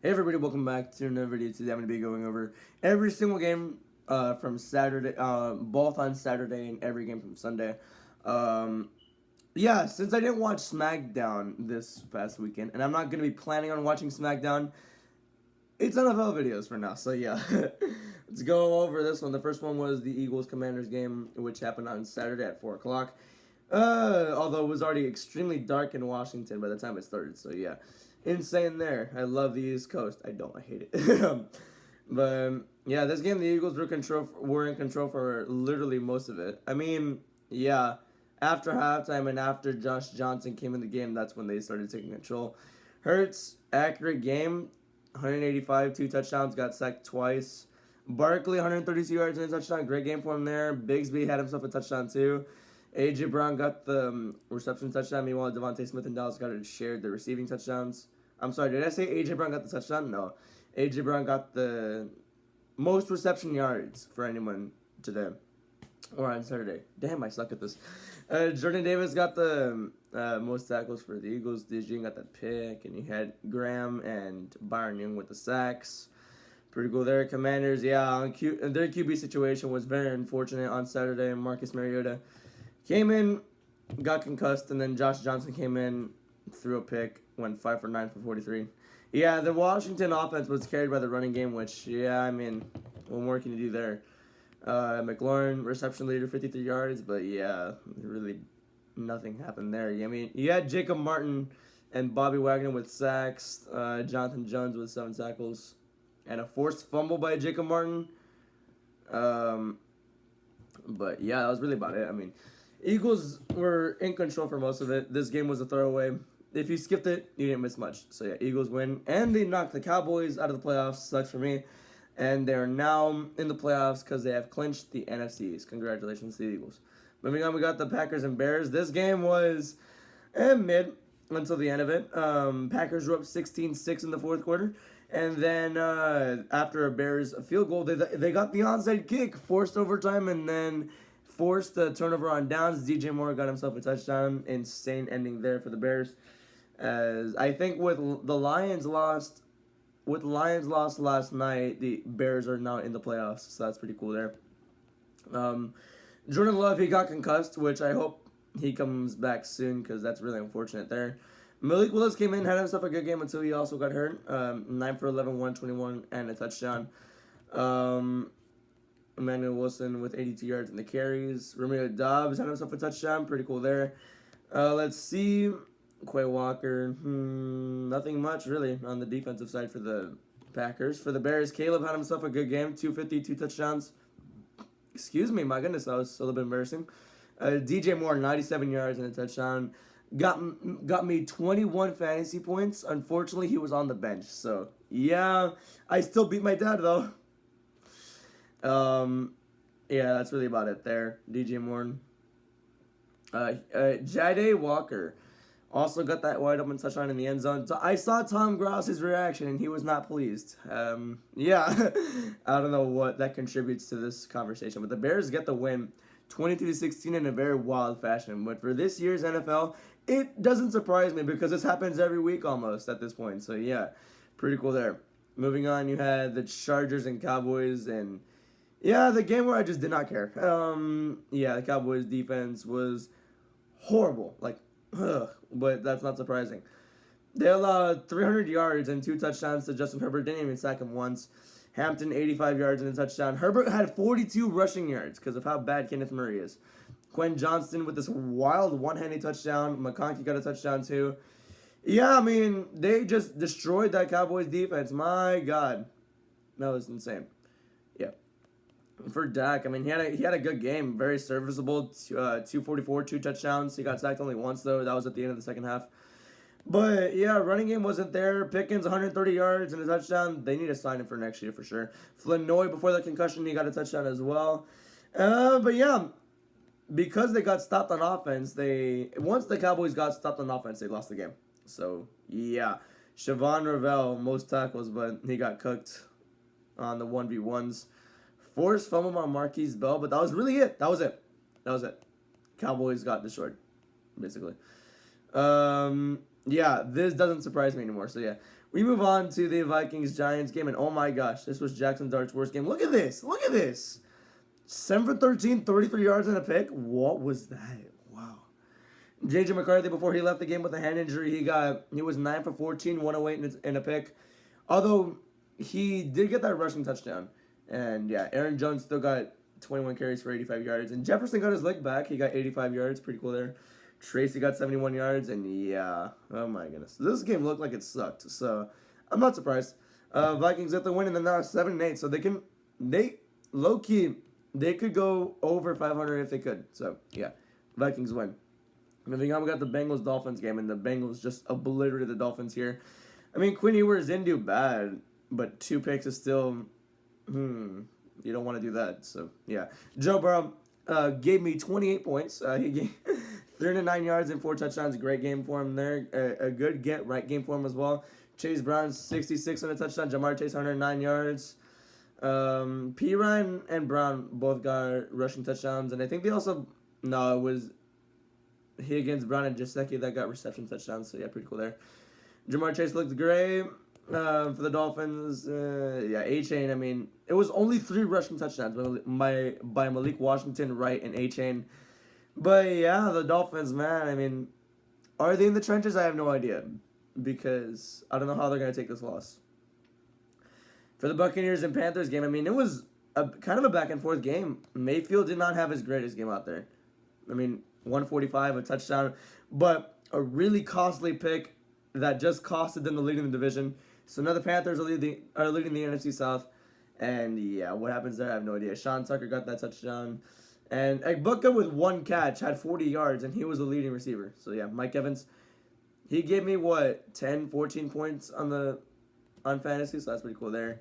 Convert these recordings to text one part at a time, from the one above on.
Hey everybody, welcome back to another video. Today I'm going to be going over every single game from Saturday, both on Saturday and every game from Sunday. Um, yeah, since I didn't watch SmackDown this past weekend, and I'm not going to be planning on watching SmackDown, it's NFL videos for now. So yeah, let's go over this one. The first one was the Eagles-Commanders game, which happened on Saturday at 4 o'clock. Although it was already extremely dark in Washington by the time it started, so yeah. Insane there. I love the East Coast. I don't. I hate it. But yeah, this game the Eagles were in control for literally most of it. I mean, yeah, after halftime and after Josh Johnson came in the game, that's when they started taking control. Hurts, accurate game, 185, 2 touchdowns, got sacked twice. Barkley, 132 yards and a touchdown. Great game for him there. Bigsby had himself a touchdown too. A.J. Brown got the reception touchdown. Meanwhile, Devontae Smith and Dallas Goedert shared the receiving touchdowns. I'm sorry, did I say A.J. Brown got the touchdown? No. A.J. Brown got the most reception yards for anyone today. Or on Saturday. Damn, I suck at this. Jordan Davis got the most tackles for the Eagles. DeJean got that pick. And you had Graham and Byron Young with the sacks. Pretty cool there. Commanders, yeah, their QB situation was very unfortunate on Saturday. Marcus Mariota came in, got concussed, and then Josh Johnson came in, threw a pick, went 5 for 9 for 43. Yeah, the Washington offense was carried by the running game, which, yeah, I mean, what more can you do there? McLaurin, reception leader, 53 yards, but yeah, really nothing happened there. I mean, you had Jacob Martin and Bobby Wagner with sacks, Jonathan Jones with 7 tackles, and a forced fumble by Jacob Martin. But yeah, that was really about it. I mean, Eagles were in control for most of it. This game was a throwaway. If you skipped it, you didn't miss much. So yeah, Eagles win. And they knocked the Cowboys out of the playoffs. Sucks for me. And they're now in the playoffs because they have clinched the NFC East. Congratulations to the Eagles. Moving on, we got the Packers and Bears. This game was mid until the end of it. Packers were up 16-6 in the fourth quarter. And then after a Bears field goal, they got the onside kick, forced overtime, and then forced the turnover on downs. DJ Moore got himself a touchdown. Insane ending there for the Bears. As I think with the Lions lost last night, the Bears are now in the playoffs. So that's pretty cool there. Jordan Love, he got concussed, which I hope he comes back soon because that's really unfortunate there. Malik Willis came in, had himself a good game until he also got hurt. 9 for 11, 121, and a touchdown. Emmanuel Wilson with 82 yards in the carries. Romeo Doubs had himself a touchdown. Pretty cool there. Let's see. Quay Walker. Nothing much, really, on the defensive side for the Packers. For the Bears, Caleb had himself a good game. 250, 2 touchdowns. Excuse me, my goodness, that was a little bit embarrassing. DJ Moore, 97 yards and a touchdown. Got me 21 fantasy points. Unfortunately, he was on the bench. So, yeah, I still beat my dad, though. Yeah, that's really about it there. DJ Moore. Jade Walker also got that wide open touchdown in the end zone. So I saw Tom Grouse's reaction, and he was not pleased. Yeah, I don't know what that contributes to this conversation, but the Bears get the win 22-16 in a very wild fashion. But for this year's NFL, it doesn't surprise me because this happens every week almost at this point. So yeah, pretty cool there. Moving on, you had the Chargers and Cowboys, and yeah, the game where I just did not care. Yeah, the Cowboys defense was horrible. Like, but that's not surprising. They allowed 300 yards and 2 touchdowns to Justin Herbert. Didn't even sack him once. Hampton, 85 yards and a touchdown. Herbert had 42 rushing yards because of how bad Kenneth Murray is. Quentin Johnston with this wild one-handed touchdown. McConkey got a touchdown too. Yeah, I mean, they just destroyed that Cowboys defense. My God. That was insane. Yeah. For Dak, I mean, he had a good game. Very serviceable. 244, 2 touchdowns. He got sacked only once, though. That was at the end of the second half. But, yeah, running game wasn't there. Pickens, 130 yards and a touchdown. They need to sign him for next year for sure. Flanoy, before the concussion, he got a touchdown as well. But, yeah, because they got stopped on offense, once the Cowboys got stopped on offense, they lost the game. So, yeah. Siobhan Ravel, most tackles, but he got cooked on the 1v1s. Forced fumble on Marquise Bell, but that was really it. That was it. Cowboys got destroyed, basically. Yeah, this doesn't surprise me anymore. So yeah, We move on to the Vikings-Giants game, and oh my gosh, this was Jackson Dart's worst game. Look at this. Look at this. 7 for 13, 33 yards and a pick. What was that? Wow. J.J. McCarthy, before he left the game with a hand injury, he was 9 for 14, 108 and a pick. Although he did get that rushing touchdown. And yeah, Aaron Jones still got 21 carries for 85 yards. And Jefferson got his leg back. He got 85 yards. Pretty cool there. Tracy got 71 yards. And yeah, oh my goodness. This game looked like it sucked. So I'm not surprised. Vikings get the win, and then now 7-8. So low-key, they could go over 500 if they could. So yeah, Vikings win. Moving on, we got the Bengals-Dolphins game, and the Bengals just obliterated the Dolphins here. I mean, Quinn Ewers didn't do bad, but 2 picks is still, you don't want to do that. So, yeah. Joe Burrow gave me 28 points. He gave 309 yards and 4 touchdowns. Great game for him there. A good get-right game for him as well. Chase Brown, 66 on a touchdown. Jamar Chase, 109 yards. Ryan and Brown both got rushing touchdowns. And I think they also, no, it was Higgins, Brown, and Gesicki that got reception touchdowns. So, yeah, pretty cool there. Jamar Chase looked great for the Dolphins. A-Chain, I mean, it was only 3 rushing touchdowns by Malik Washington, Wright, and A-Chain. But, yeah, the Dolphins, man, I mean, are they in the trenches? I have no idea because I don't know how they're going to take this loss. For the Buccaneers and Panthers game, I mean, it was kind of a back-and-forth game. Mayfield did not have his greatest game out there. I mean, 145, a touchdown, but a really costly pick that just costed them the lead in the division. So now the Panthers are leading the NFC South. And yeah, what happens there, I have no idea. Sean Tucker got that touchdown. And Egbuka with 1 catch had 40 yards, and he was the leading receiver. So yeah, Mike Evans, he gave me, 10, 14 points on fantasy, so that's pretty cool there.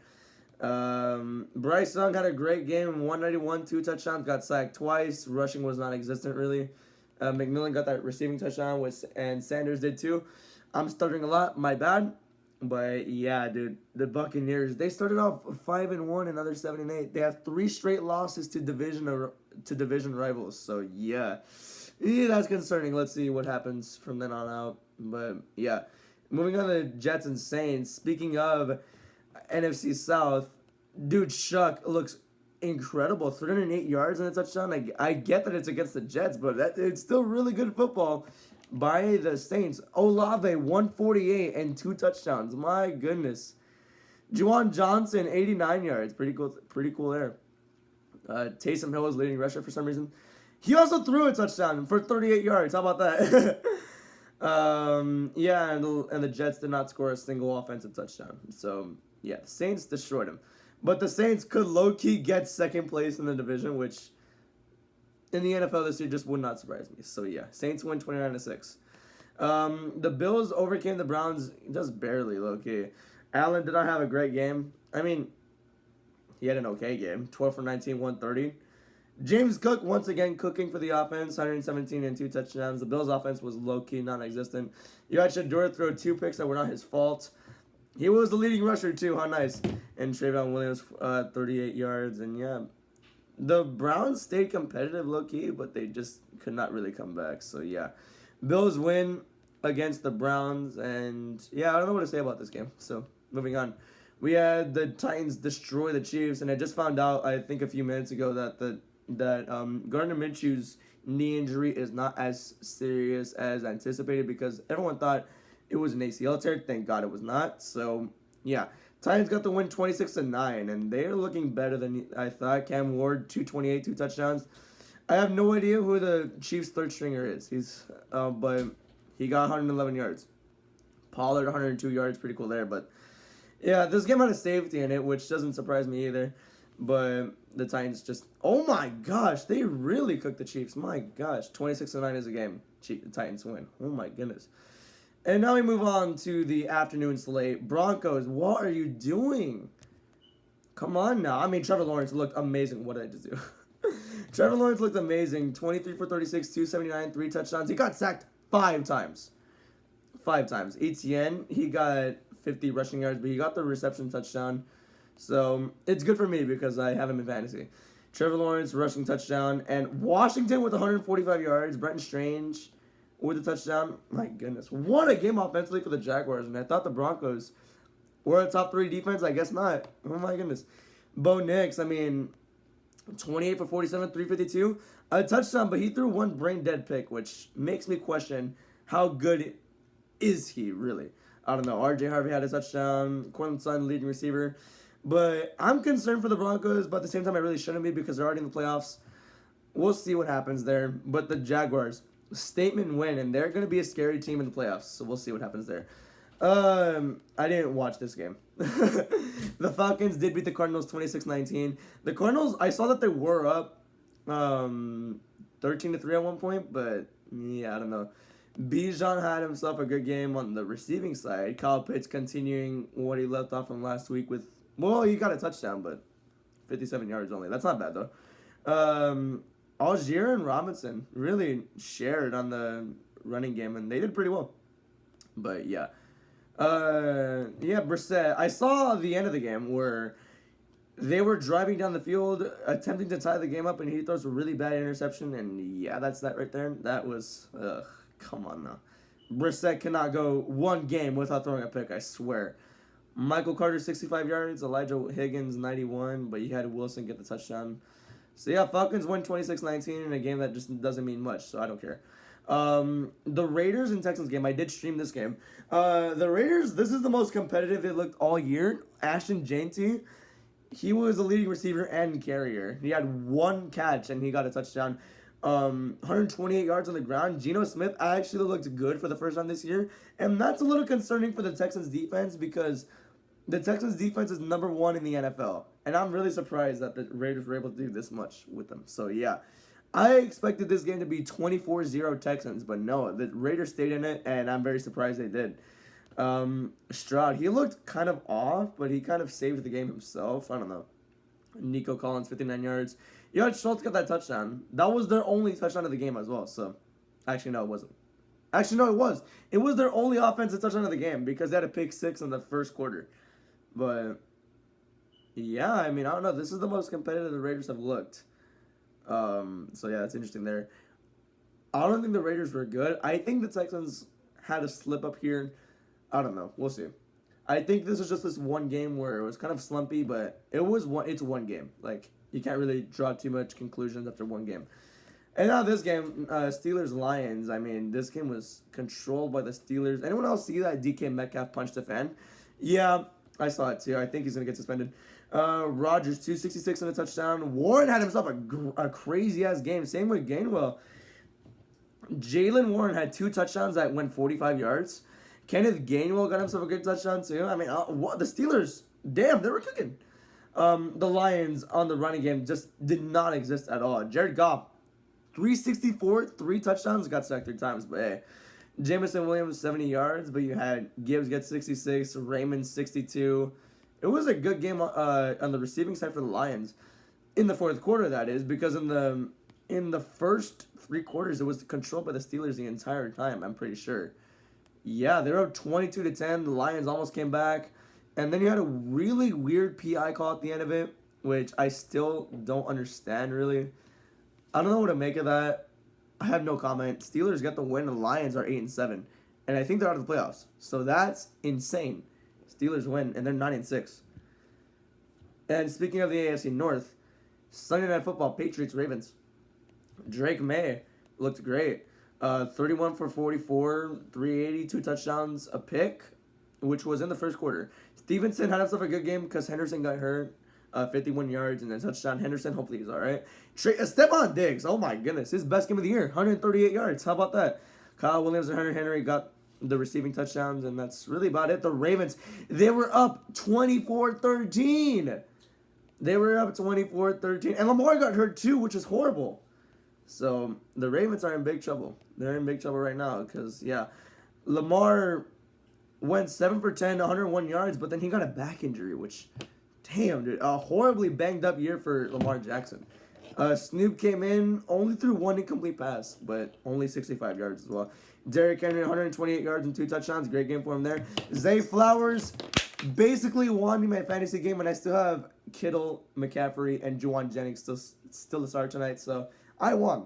Bryce Young had a great game, 191, 2 touchdowns, got sacked twice. Rushing was non-existent, really. McMillan got that receiving touchdown, and Sanders did too. I'm stuttering a lot, my bad. But yeah, dude, the Buccaneers, they started off 5-1 and other 7-8. They have 3 straight losses to division rivals. So yeah, that's concerning. Let's see what happens from then on out. But yeah, moving on to Jets and Saints. Speaking of NFC South, dude, Shuck looks incredible. 308 yards and a touchdown. I get that it's against the Jets, but it's still really good football by the Saints. Olave, 148 and 2 touchdowns. My goodness. Juwan Johnson, 89 yards. Pretty cool there. Taysom Hill was leading rusher for some reason. He also threw a touchdown for 38 yards. How about that? Yeah, and the Jets did not score a single offensive touchdown. So, yeah, the Saints destroyed him. But the Saints could low-key get second place in the division, which in the NFL this year just would not surprise me. So, yeah, Saints win 29-6. The Bills overcame the Browns just barely, low-key. Allen did not have a great game. I mean, he had an okay game. 12 for 19, 130. James Cook, once again, cooking for the offense. 117 and 2 touchdowns. The Bills' offense was low-key, non-existent. You had Shedeur throw 2 picks that were not his fault. He was the leading rusher, too. How nice. And Trayvon Williams, 38 yards. And, yeah, the Browns stayed competitive, low-key, but they just could not really come back. So, yeah. Bills win against the Browns. And, yeah, I don't know what to say about this game. So, moving on. We had the Titans destroy the Chiefs. And I just found out, I think a few minutes ago, that Gardner Minshew's knee injury is not as serious as anticipated because everyone thought it was an ACL tear. Thank God it was not. So, yeah. Titans got the win 26-9, and they're looking better than I thought. Cam Ward, 228, 2 touchdowns. I have no idea who the Chiefs' third stringer is. But he got 111 yards. Pollard, 102 yards. Pretty cool there. But, yeah, this game had a safety in it, which doesn't surprise me either. But the Titans just, oh my gosh, they really cooked the Chiefs. My gosh, 26-9 is a game. The Titans win. Oh my goodness. And now we move on to the afternoon slate. Broncos, what are you doing? Come on now. I mean, Trevor Lawrence looked amazing. What did I just do? Trevor Lawrence looked amazing. 23 for 36, 279, 3 touchdowns. He got sacked 5 times. 5 times. Etienne, he got 50 rushing yards, but he got the reception touchdown. So, it's good for me because I have him in fantasy. Trevor Lawrence, rushing touchdown. And Washington with 145 yards. Brenton Strange with a touchdown. My goodness. What a game offensively for the Jaguars. And I thought the Broncos We're a top 3 defense? I guess not. Oh my goodness. Bo Nix, I mean, 28 for 47, 352. A touchdown, but he threw one brain dead pick, which makes me question how good is he really. I don't know. RJ Harvey had a touchdown. Cortland Sutton, leading receiver. But I'm concerned for the Broncos, but at the same time, I really shouldn't be because they're already in the playoffs. We'll see what happens there. But the Jaguars, statement win, and they're going to be a scary team in the playoffs. So we'll see what happens there. I didn't watch this game. The Falcons did beat the Cardinals 26-19. The Cardinals, I saw that they were up 13-3 at one point, but yeah, I don't know. Bijan had himself a good game on the receiving side. Kyle Pitts continuing what he left off from last week with, well, he got a touchdown, but 57 yards only. That's not bad, though. Algier and Robinson really shared on the running game, and they did pretty well. But, yeah. Brissett. I saw the end of the game where they were driving down the field, attempting to tie the game up, and he throws a really bad interception, and yeah, that's that right there. That was, come on now. Brissett cannot go one game without throwing a pick, I swear. Michael Carter, 65 yards. Elijah Higgins, 91, but he had Wilson get the touchdown. So, yeah, Falcons win 26-19 in a game that just doesn't mean much, so I don't care. The Raiders and Texans game, I did stream this game. The Raiders, this is the most competitive they looked all year. Ashton Jeanty, he was a leading receiver and carrier. He had one catch, and he got a touchdown. 128 yards on the ground. Geno Smith actually looked good for the first time this year, and that's a little concerning for the Texans defense because the Texans defense is number 1 in the NFL, and I'm really surprised that the Raiders were able to do this much with them. So yeah, I expected this game to be 24-0 Texans, but no, the Raiders stayed in it, and I'm very surprised they did. Stroud, he looked kind of off, but he kind of saved the game himself. I don't know. Nico Collins, 59 yards. Yeah, Schultz got that touchdown. That was their only touchdown of the game as well. So, actually, no, it wasn't. Actually, no, it was. It was their only offensive touchdown of the game because they had a pick 6 in the first quarter. But, yeah, I mean, I don't know. This is the most competitive the Raiders have looked. So, yeah, that's interesting there. I don't think the Raiders were good. I think the Texans had a slip up here. I don't know. We'll see. I think this is just this one game where it was kind of slumpy, but it's one game. Like, you can't really draw too much conclusions after one game. And now this game, Steelers-Lions, I mean, this game was controlled by the Steelers. Anyone else see that DK Metcalf punched a fan? Yeah, I saw it too. I think he's going to get suspended. Rodgers, 266 and a touchdown. Warren had himself a crazy-ass game. Same with Gainwell. Jaylen Warren had 2 touchdowns that went 45 yards. Kenneth Gainwell got himself a good touchdown too. I mean, the Steelers, damn, they were cooking. The Lions on the running game just did not exist at all. Jared Goff, 364, 3 touchdowns, got sacked 3 times, but hey. Jameson Williams, 70 yards, but you had Gibbs get 66, Raymond 62. It was a good game on the receiving side for the Lions. In the fourth quarter, that is, because in the first 3 quarters, it was controlled by the Steelers the entire time, I'm pretty sure. Yeah, they were up 22-10. The Lions almost came back. And then you had a really weird PI call at the end of it, which I still don't understand, really. I don't know what to make of that. I have no comment. Steelers got the win. The Lions are 8-7. And I think they're out of the playoffs. So that's insane. Steelers win, and they're 9-6. And speaking of the AFC North, Sunday Night Football, Patriots-Ravens. Drake May looked great. 31 for 44, 380, 2 touchdowns, a pick, which was in the first quarter. Stevenson had himself a good game because Henderson got hurt, 51 yards and a touchdown. Henderson, hopefully he's all right. Stephon Diggs, oh my goodness, his best game of the year, 138 yards. How about that? Kyle Williams and Hunter Henry got the receiving touchdowns, and that's really about it. The Ravens, they were up 24-13. They were up 24-13, and Lamar got hurt too, which is horrible. So, the Ravens are in big trouble. They're in big trouble right now because, yeah, Lamar went 7 for 10, 101 yards, but then he got a back injury, which, damn, dude, a horribly banged-up year for Lamar Jackson. Snoop came in, only threw 1 incomplete pass, but only 65 yards as well. Derrick Henry, 128 yards and 2 touchdowns. Great game for him there. Zay Flowers basically won me my fantasy game, and I still have Kittle, McCaffrey, and Juwan Jennings still to start tonight, so I won.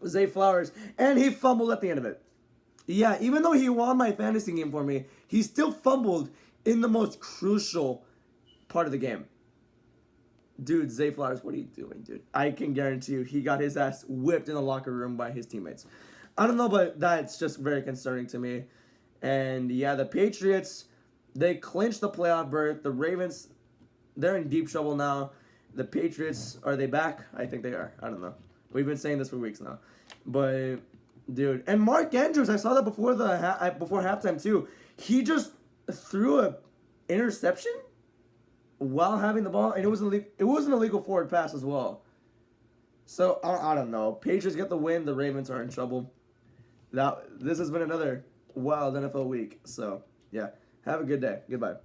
Zay Flowers. And he fumbled at the end of it. Yeah, even though he won my fantasy game for me, he still fumbled in the most crucial part of the game. Dude, Zay Flowers, what are you doing, dude? I can guarantee you he got his ass whipped in the locker room by his teammates. I don't know, but that's just very concerning to me. And yeah, the Patriots, they clinched the playoff berth. The Ravens, they're in deep trouble now. The Patriots, are they back? I think they are. I don't know. We've been saying this for weeks now. But, dude, and Mark Andrews, I saw that before before halftime too. He just threw a interception while having the ball, and it was an illegal forward pass as well. So I don't know. Patriots get the win. The Ravens are in trouble. This has been another wild NFL week. So yeah, have a good day. Goodbye.